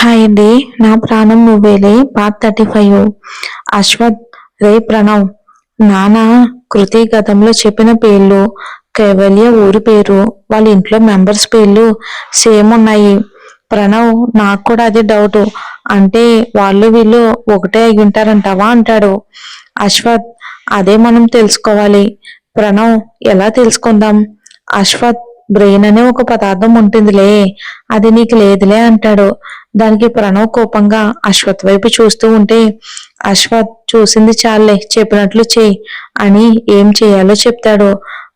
Hi అండి. నా ప్రాణం నువ్వేలే పార్ట్ 35. అశ్వథ్, రే ప్రణవ్, నాన్న కృతి గతంలో చెప్పిన పేర్లు, కైవల్య ఊరి పేరు, వాళ్ళ ఇంట్లో మెంబర్స్ పేర్లు సేమ్ ఉన్నాయి. ప్రణవ్, నాకు కూడా అదే డౌట్. అంటే వాళ్ళు వీళ్ళు ఒకటే అయి ఉంటారంటావా అంటాడు. అశ్వథ్, అదే మనం తెలుసుకోవాలి. ప్రణవ్, ఎలా తెలుసుకుందాం? అశ్వథ్, బ్రెయిన్ అనే ఒక పదార్థం ఉంటుందిలే, అది నీకు లేదులే అంటాడు. దానికి ప్రణవ్ కోపంగా అశ్వథ్ వైపు చూస్తూ ఉంటే, అశ్వథ్, చూసింది చాలే, చెప్పినట్లు చెయ్యి అని ఏం చేయాలో చెప్తాడు.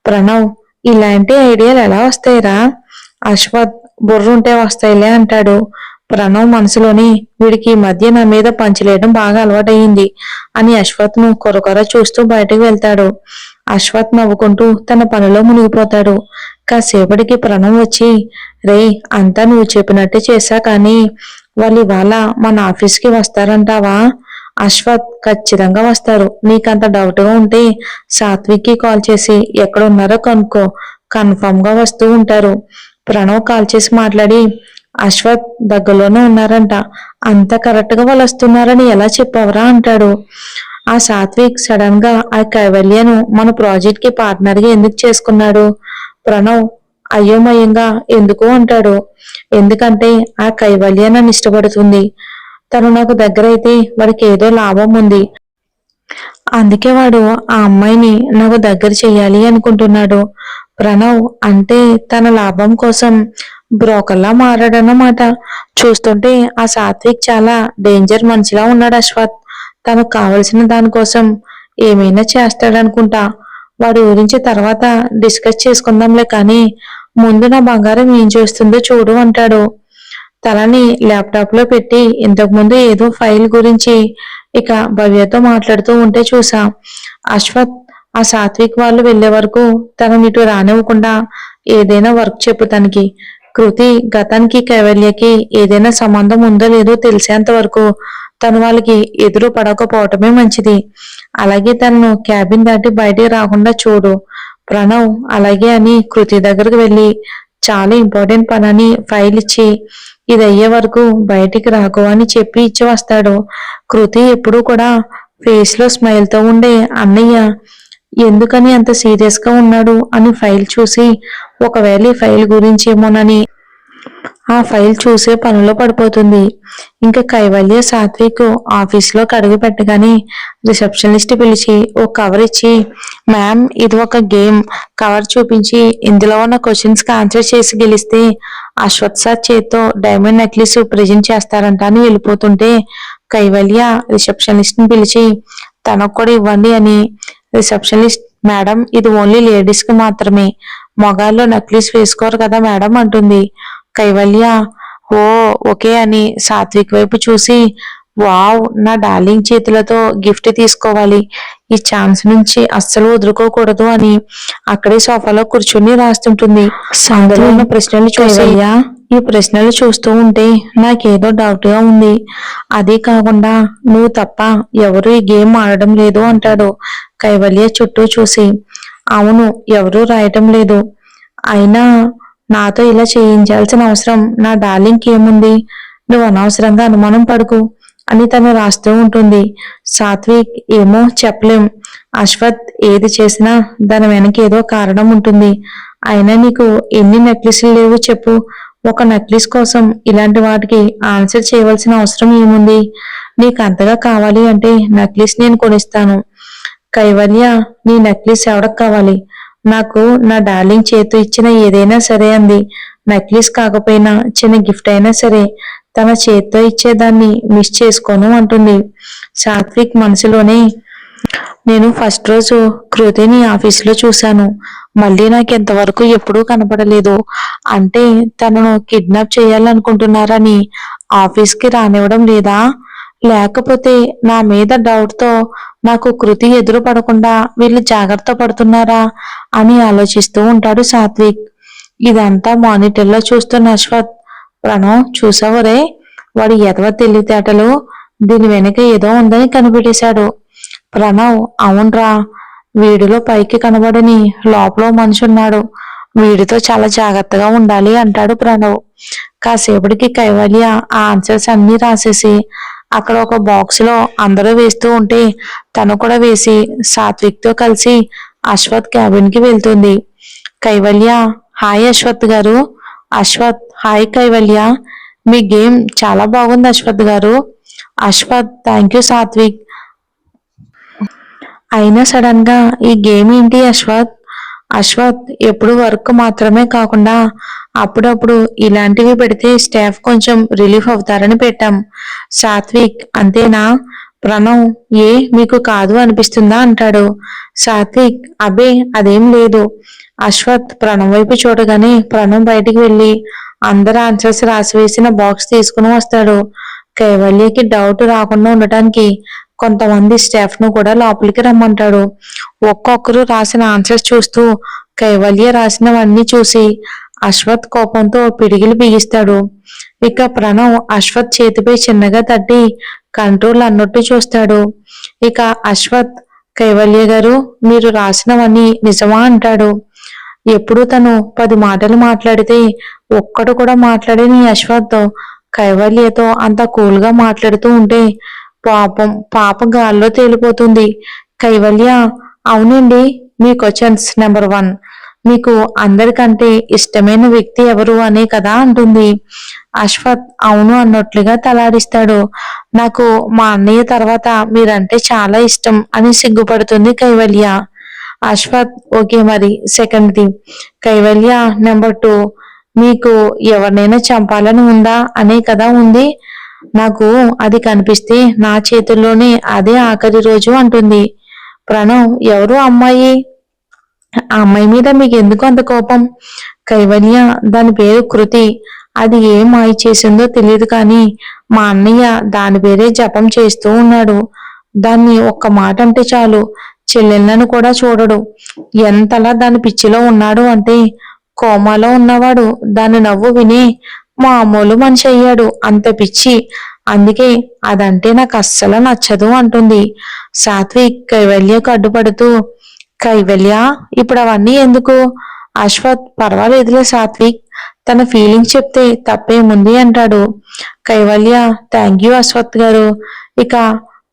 ప్రణవ్, ఇలాంటి ఐడియాలు ఎలా వస్తాయిరా? అశ్వథ్, బుర్రుంటే వస్తాయిలే అంటాడు. ప్రణవ్ మనసులోని, వీడికి ఈ మధ్య నా మీద పంచలేయడం బాగా అలవాటయింది అని అశ్వథ్ ను కొరకొర చూస్తూ బయటకు వెళ్తాడు. అశ్వథ్ నవ్వుకుంటూ తన పనిలో మునిగిపోతాడు. కాసేపటికి ప్రణవ్ వచ్చి, రేయ్, అంతా నువ్వు చెప్పినట్టే చేశా, కానీ వాళ్ళు ఇవాళ మన ఆఫీస్కి వస్తారంటావా? అశ్వథ్, ఖచ్చితంగా వస్తారు. నీకంత డౌట్గా ఉంటే సాత్విక్కి కాల్ చేసి ఎక్కడున్నారో కనుక్కో, కన్ఫర్మ్ గా వస్తూ ఉంటారు. ప్రణవ్ కాల్ చేసి మాట్లాడి, అశ్వథ్ దగ్గరలోనే ఉన్నారంట, అంత కరెక్ట్ గా వాళ్ళు వస్తున్నారని ఎలా చెప్పావరా అంటాడు. ఆ సాత్విక్ సడన్ గా ఆ కైవల్యను మన ప్రాజెక్ట్ కి పార్ట్నర్ గా ఎందుకు చేసుకున్నాడు? ప్రణవ్ అయోమయంగా ఎందుకు అంటాడు. ఎందుకంటే ఆ కైవల్య నన్ను ఇష్టపడుతుంది. తను నాకు దగ్గర అయితే వాడికి ఏదో లాభం ఉంది. అందుకే వాడు ఆ అమ్మాయిని నాకు దగ్గర చెయ్యాలి అనుకుంటున్నాడు. ప్రణవ్, అంటే తన లాభం కోసం బ్రోకర్లా మారాడన్నమాట. చూస్తుంటే ఆ సాత్విక్ చాలా డేంజర్ మనిషిలా ఉన్నాడు. అశ్వథ్, తనకు కావలసిన దానికోసం ఏమైనా చేస్తాడనుకుంటా. వాడి గురించి తర్వాత డిస్కస్ చేసుకుందాంలే, కానీ ముందు నా బంగారం ఏం చేస్తుందో చూడు అంటాడు. తలని ల్యాప్టాప్ లో పెట్టి ఇంతకుముందు ఏదో ఫైల్ గురించి ఇక భవ్యతో మాట్లాడుతూ ఉంటే చూసా. అశ్వథ్, ఆ సాత్విక్ వాళ్ళు వెళ్లే వరకు తనని ఇటు రానివ్వకుండా ఏదైనా వర్క్ చెప్పు తనకి. కృతి గతానికి కైవల్యకి ఏదైనా సంబంధం ఉందో లేదో తెలిసేంత వరకు తను వాళ్ళకి ఎదురు పడకపోవటమే మంచిది. అలాగే తనను క్యాబిన్ దాటి బయటికి రాకుండా చూడు. ప్రణవ్ అలాగే అని కృతి దగ్గరకు వెళ్ళి, చాలా ఇంపార్టెంట్ పని అని ఫైల్ ఇచ్చి, ఇది అయ్యే వరకు బయటికి రాకు అని చెప్పి ఇచ్చి వస్తాడు. కృతి ఎప్పుడూ కూడా ఫేస్ లో స్మైల్ తో ఉండే అన్నయ్య ఎందుకని అంత సీరియస్ గా ఉన్నాడు అని ఫైల్ చూసి, ఒకవేళ ఈ ఫైల్ గురించి ఏమోనని ఆ ఫైల్ చూసే పనిలో పడిపోతుంది. ఇంకా కైవల్య సాత్విక్ ఆఫీస్ లో కడుగు పెట్టగానే రిసెప్షనిస్ట్ పిలిచి ఓ కవర్ ఇచ్చి, మ్యామ్, ఇది ఒక గేమ్, కవర్ చూపించి ఇందులో ఉన్న క్వశ్చన్స్ కి ఆన్సర్ చేసి గెలిస్తే అశ్వత్ సార్ చేతితో డైమండ్ నెక్లెస్ ప్రజెంట్ చేస్తారంట అని వెళ్ళిపోతుంటే, కైవల్య రిసెప్షనిస్ట్ ని పిలిచి తనకు కూడా ఇవ్వండి అని, రిసెప్షనిస్ట్, మేడం, ఇది ఓన్లీ లేడీస్ కి మాత్రమే, మగాళ్ళు నెక్లెస్ వేసుకోరు కదా మేడం అంటుంది. కైవల్య ఓ ఓకే అని సాత్విక్ వైపు చూసి, వావ్, నా డార్లింగ్ చేతులతో గిఫ్ట్ తీసుకోవాలి, ఈ ఛాన్స్ నుంచి అస్సలు వదులుకోకూడదు అని అక్కడే సోఫాలో కూర్చుని రాస్తుంటుంది. అందులో ఉన్న ప్రశ్నలు చూసి, ఈ ప్రశ్నలు చూస్తూ ఉంటే నాకేదో డౌట్ గా ఉంది. అదే కాకుండా నువ్వు తప్ప ఎవరు ఈ గేమ్ ఆడడం లేదు అంటాడు. కైవల్య చుట్టూ చూసి, అవును, ఎవరూ రాయటం లేదు. అయినా నాతో ఇలా చేయించాల్సిన అవసరం నా డార్లింగ్ ఏముంది? నువ్వు అనవసరంగా అనుమానం పడుకు అని తను రాస్తూ ఉంటుంది. సాత్విక్, ఏమో చెప్పలేం. అశ్వత్, ఏది చేసినా దాని వెనక ఏదో కారణం ఉంటుంది. అయినా నీకు ఎన్ని నెక్లెస్లు లేవు చెప్పు? ఒక నెక్లెస్ కోసం ఇలాంటి వాటికి ఆన్సర్ చేయవలసిన అవసరం ఏముంది? నీకు అంతగా కావాలి అంటే నెక్లెస్ నేను కొనిస్తాను. కైవల్య, నీ నెక్లెస్ ఎవరికి కావాలి? నాకు నా డార్లింగ్ చేతు ఇచ్చిన ఏదైనా సరే అంది. నెక్లెస్ కాకపోయినా చిన్న గిఫ్ట్ అయినా సరే తన చేత్తో ఇచ్చేదాన్ని మిస్ చేసుకోను అంటుంది. సాత్విక్ మనసులోనే, నేను ఫస్ట్ రోజు కృతిని ఆఫీసులో చూశాను, మళ్ళీ నాకు ఇంతవరకు ఎప్పుడూ కనపడలేదు. అంటే తనను కిడ్నాప్ చేయాలనుకుంటున్నారని ఆఫీస్కి రానివ్వడం లేదా? లేకపోతే నా మీద డౌట్ తో నాకు కృతి ఎదురు పడకుండా వీళ్ళు జాగ్రత్త పడుతున్నారా అని ఆలోచిస్తూ ఉంటాడు సాత్విక్. ఇదంతా మానిటర్లో చూస్తున్న అశ్వత్, ప్రణవ్, చూసావరే, వాడి ఎదవ తెలివితేటలు, దీని వెనుక ఏదో ఉందని కనిపెట్టేశాడు. ప్రణవ్, అవునరా, వీడిలో పైకి కనబడని లోపల మనిషి ఉన్నాడు, వీడితో చాలా జాగ్రత్తగా ఉండాలి అంటాడు ప్రణవ్. కాసేపటికి కైవల్య ఆ ఆన్సర్స్ అన్ని రాసేసి అక్కడ ఒక బాక్స్ లో అందరూ వేస్తూ ఉంటే తను కూడా వేసి సాత్విక్ తో కలిసి అశ్వత్ క్యాబిన్ కి వెళ్తుంది. కైవల్య, హాయ్ అశ్వత్ గారు. అశ్వత్, హాయ్ కైవల్య. మీ గేమ్ చాలా బాగుంది అశ్వత్ గారు. Ashwath, thank you Satvik. అయినా సడన్ గా ఈ గేమ్ ఏంటి అశ్వత్? అశ్వత్, ఎప్పుడు వర్క్ మాత్రమే కాకుండా అప్పుడప్పుడు ఇలాంటివి పెడితే స్టాఫ్ కొంచెం రిలీఫ్ అవుతారని పెట్టాం. సాత్విక్, అంతేనా? ప్రణవ్, ఏ మీకు కాదు అనిపిస్తుందా అంటాడు. సాత్విక్, అబే అదేం లేదు. అశ్వత్ ప్రణవ్ వైపు చూడగానే ప్రణవ్ బయటికి వెళ్ళి అందరు ఆన్సర్స్ రాసివేసిన బాక్స్ తీసుకుని వస్తాడు. కైవల్యకి డౌట్ రాకుండా ఉండటానికి కొంతమంది స్టాఫ్ ను కూడా లోపలికి రమ్మంటాడు. ఒక్కొక్కరు రాసిన ఆన్సర్స్ చూస్తూ కైవల్య రాసినవన్నీ చూసి అశ్వత్ కోపంతో పిడిగిలు బిగిస్తాడు. ఇక ప్రణవ్ అశ్వత్ చేతిపై చిన్నగా తట్టి కంట్రోల్ అన్నట్టు చూస్తాడు. ఇక అశ్వత్, కైవల్య గారు మీరు రాసినవన్నీ నిజమా అంటాడు. ఎప్పుడు తను 10 మాటలు మాట్లాడితే ఒక్కడు కూడా మాట్లాడని అశ్వత్ కైవల్యతో అంత కూల్ గా మాట్లాడుతూ ఉంటే పాప గాల్లో తేలిపోతుంది. కైవల్య, అవునండి. మీ క్వశ్చన్స్ నెంబర్ 1, మీకు అందరికంటే ఇష్టమైన వ్యక్తి ఎవరు అనే కదా అంటుంది. అశ్వత్ అవును అన్నట్లుగా తలాడిస్తాడు. నాకు మా అన్నయ్య తర్వాత మీరంటే చాలా ఇష్టం అని సిగ్గుపడుతుంది కైవల్య. అశ్వత్, ఓకే మరి సెకండ్ది. కైవల్య, నెంబర్ 2, మీకు ఎవరినైనా చంపాలని ఉందా అనే కదా ఉంది. నాకు అది కనిపిస్తే నా చేతుల్లోనే అదే ఆఖరి రోజు అంటుంది. ప్రణవ్, ఎవరు అమ్మాయి? ఆ అమ్మాయి మీద మీకు ఎందుకు అంత కోపం? కైవల్య, దాని పేరు కృతి. అది ఏం మాయ చేసిందో తెలియదు కానీ మా అన్నయ్య దాని పేరే జపం చేస్తూ ఉన్నాడు. దాన్ని ఒక్క మాట అంటే చాలు చెల్లెళ్ళను కూడా చూడడు. ఎంతలా దాని పిచ్చిలో ఉన్నాడు అంటే కోమాలో ఉన్నవాడు దాని నవ్వు విని మామూలు మనిషి అయ్యాడు. అంత పిచ్చి. అందుకే అదంటే నాకు అస్సలు నచ్చదు అంటుంది. సాత్విక్ కైవల్యకు అడ్డుపడుతూ, కైవల్య ఇప్పుడు అవన్నీ ఎందుకు? అశ్వత్, పర్వాలేదులే సాత్విక్, తన ఫీలింగ్స్ చెప్తే తప్పేముంది అంటాడు. కైవల్య, థ్యాంక్ యూ అశ్వత్ గారు. ఇక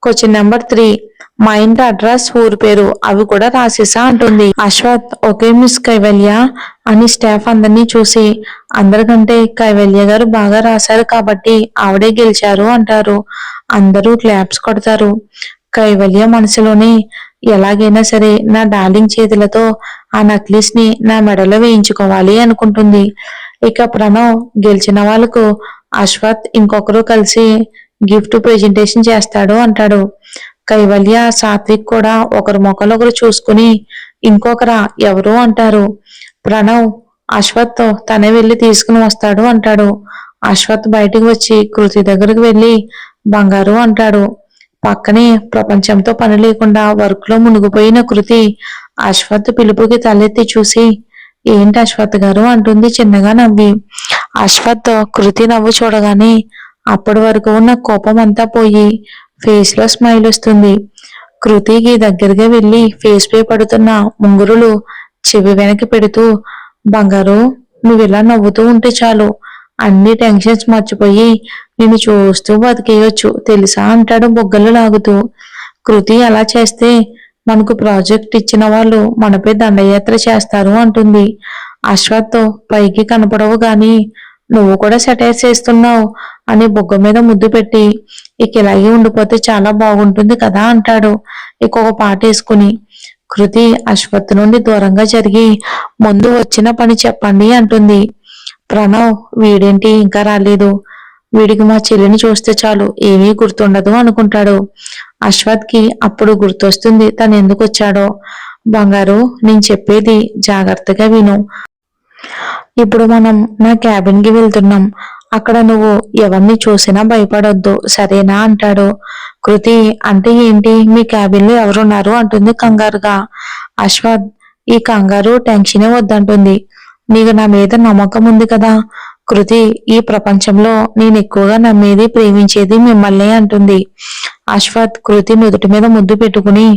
క్వశ్చన్ నెంబర్ 3, మా ఇంటి అడ్రస్, ఊరు పేరు అవి కూడా రాసేసా అంటుంది. అశ్వత్, ఓకే మిస్ కైవల్య అని స్టాఫ్ అందరినీ చూసి అందరికంటే కైవల్య గారు బాగా రాశారు కాబట్టి ఆవిడే గెలిచారు అంటారు. అందరూ క్లాప్స్ కొడతారు. కైవల్య మనసులోనే ఎలాగైనా సరే నా డార్లింగ్ చేతులతో ఆ నక్లెస్ ని నా మెడలో వేయించుకోవాలి అనుకుంటుంది. ఇక ప్రణవ్ గెలిచిన వాళ్ళకు అశ్వత్ ఇంకొకరు కలిసి గిఫ్ట్ ప్రెజెంటేషన్ చేస్తాడు అంటాడు. కైవల్య, సాత్విక్ కూడా ఒకరు మొక్కలు ఒకరు చూసుకుని ఇంకొకరా ఎవరు అంటారు. ప్రణవ్ అశ్వత్ తనే వెళ్ళి తీసుకుని వస్తాడు అంటాడు. అశ్వత్ బయటికి వచ్చి కృతి దగ్గరకు వెళ్ళి బంగారు అంటాడు. పక్కనే ప్రపంచంతో పని లేకుండా వర్క్ లో మునిగిపోయిన కృతి అశ్వత్ పిలుపుకి తలెత్తి చూసి ఏంటి అశ్వత్ గారు అంటుంది చిన్నగా నవ్వి. అశ్వత్ కృతి నవ్వు చూడగానే అప్పటి వరకు ఉన్న కోపం అంతా పోయి ఫేస్ లో స్మైల్ వస్తుంది. కృతికి దగ్గరగా వెళ్లి ఫేస్ పై పడుతున్న ముంగురులు చెవి వెనక్కి పెడుతూ, బంగారు నువ్వు ఇలా నవ్వుతూ ఉంటే చాలు అన్ని టెన్షన్స్ మర్చిపోయి నిన్ను చూస్తూ బతికేయొచ్చు తెలుసా అంటాడు బొగ్గలు లాగుతూ. కృతి అలా చేస్తే మనకు ప్రాజెక్ట్ ఇచ్చిన వాళ్ళు మనపై దండయాత్ర చేస్తారు అంటుంది. అశ్వత్ పైకి కనపడవు గాని నువ్వు కూడా సెటైర్ చేస్తున్నావు అని బొగ్గ మీద ముద్దు పెట్టి ఇక ఇలాగే ఉండిపోతే చాలా బాగుంటుంది కదా అంటాడు ఇక ఒక పాట వేసుకుని. కృతి అశ్వత్ నుండి దూరంగా జరిగి ముందు వచ్చిన పని చెప్పండి అంటుంది. ప్రణవ్, వీడేంటి ఇంకా రాలేదు, వీడికి మా చెల్లిని చూస్తే చాలు ఏమీ గుర్తుండదు అనుకుంటాడు. అశ్వత్ కి అప్పుడు గుర్తొస్తుంది తను ఎందుకు వచ్చాడో. బంగారు, నేను చెప్పేది జాగ్రత్తగా విను. ఇప్పుడు మనం నా క్యాబిన్ కి వెళ్తున్నాం. అక్కడ నువ్వు ఎవరిని చూసినా భయపడొద్దు సరేనా అంటాడు. కృతి, అంటే ఏంటి? మీ క్యాబిన్ లో ఎవరున్నారు అంటుంది కంగారుగా. అశ్వత్, ఈ కంగారు టెన్షనే వద్దంటుంది. నీకు నా మీద నమ్మకం ఉంది కదా. కృతి, ఈ ప్రపంచంలో నేను ఎక్కువగా నమ్మేది ప్రేమించేది మిమ్మల్ని అంటుంది. అశ్వత్ కృతి నుదుటి మీద ముద్దు పెట్టుకుని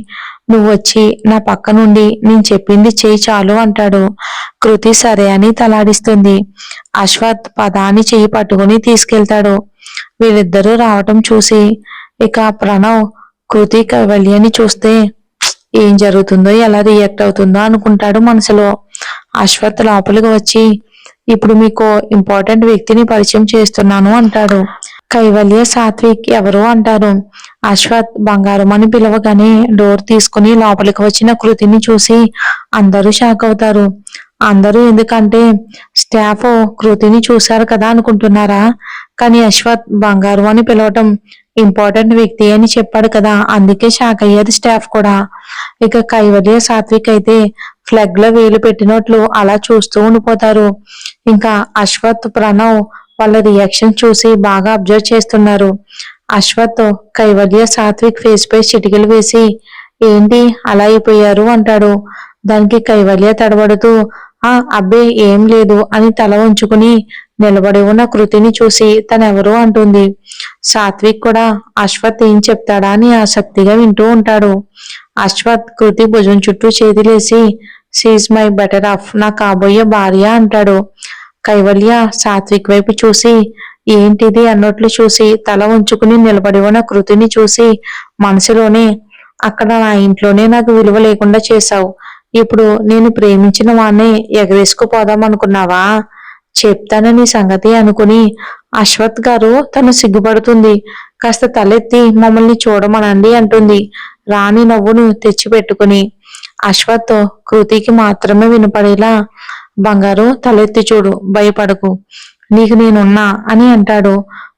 నువ్వు వచ్చి నా పక్క నుండి నేను చెప్పింది చేయి చాలు అంటాడు. కృతి సరే అని తలాడిస్తుంది. అశ్వత్ పదాన్ని చెయ్యి పట్టుకుని తీసుకెళ్తాడు. వీళ్ళిద్దరూ రావటం చూసి ఇక ప్రణవ్ కృతి కైవల్యని చూస్తే ఏం జరుగుతుందో ఎలా రియాక్ట్ అవుతుందో అనుకుంటాడు మనసులో. అశ్వత్ లోపలికి వచ్చి ఇప్పుడు మీకు ఇంపార్టెంట్ వ్యక్తిని పరిచయం చేస్తున్నాను అంటాడు. కైవల్య సాత్విక్ ఎవరు అంటారు. అశ్వత్ బంగారం అని పిలవగానే డోర్ తీసుకుని లోపలికి వచ్చిన కృతిని చూసి అందరూ షాక్ అవుతారు. అందరూ ఎందుకంటే స్టాఫ్ కృతిని చూశారు కదా అనుకుంటున్నారా, కానీ అశ్వత్ బంగారు అని పిలవటం ఇంపార్టెంట్ వ్యక్తి అని చెప్పాడు కదా, అందుకే షాక్ అయ్యారు స్టాఫ్ కూడా. ఇక కైవల్య సాత్విక్ అయితే ఫ్లగ్ లో వేలు పెట్టినట్లు అలా చూస్తూ ఉండిపోతారు. ఇంకా అశ్వత్ ప్రణవ్ వాళ్ళ రియాక్షన్ చూసి బాగా అబ్జర్వ్ చేస్తున్నారు. అశ్వత్ కైవల్య సాత్విక్ ఫేస్ పై చిటికలు వేసి ఏంటి అలా అయిపోయారు అంటాడు. దానికి కైవల్య తడబడుతూ అబ్బే ఏం లేదు అని తల ఉంచుకుని నిలబడి ఉన్న కృతిని చూసి తనెవరు అంటుంది. సాత్విక్ కూడా అశ్వత్ ఏం చెప్తాడా అని ఆసక్తిగా వింటూ ఉంటాడు. అశ్వత్ కృతి భుజం చుట్టూ చేతులేసి షీఈ్ మై బెటర్ ఆఫ్, నా కాబోయే భార్య అంటాడు. కైవల్య సాత్విక్ వైపు చూసి ఏంటిది అన్నట్లు చూసి తల ఉంచుకుని నిలబడి ఉన్న కృతిని చూసి మనసులోనే అక్కడ నా ఇంట్లోనే నాకు విలువ లేకుండా చేశావు, ఇప్పుడు నేను ప్రేమించిన వాణ్ణి ఎగరేసుకుపోదాం అనుకున్నావా, చెప్తానని సంగతి అనుకుని అశ్వత్ గారు తను సిగ్గుపడుతుంది. కాస్త తలెత్తి మమ్మల్ని చూడమనండి అంటుంది రాణి నవ్వును తెచ్చిపెట్టుకుని. అశ్వత్ కృతికి మాత్రమే వినపడేలా బంగారు తలెత్తి చూడు, భయపడకు, నీకు నేనున్నా అని అంటాడు.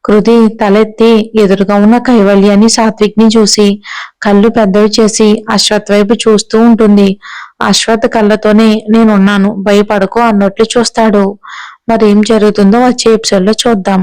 కృతి తలెత్తి ఎదురుగా ఉన్న కైవల్యాన్ని సాత్విక్ ని చూసి కళ్ళు పెద్దవి చేసి అశ్వత్ వైపు చూస్తూ ఉంటుంది. అశ్వత్ కళ్ళతోనే నేనున్నాను భయపడకు అన్నట్లు చూస్తాడు. మరేం జరుగుతుందో వచ్చే ఎపిసోడ్ లో చూద్దాం.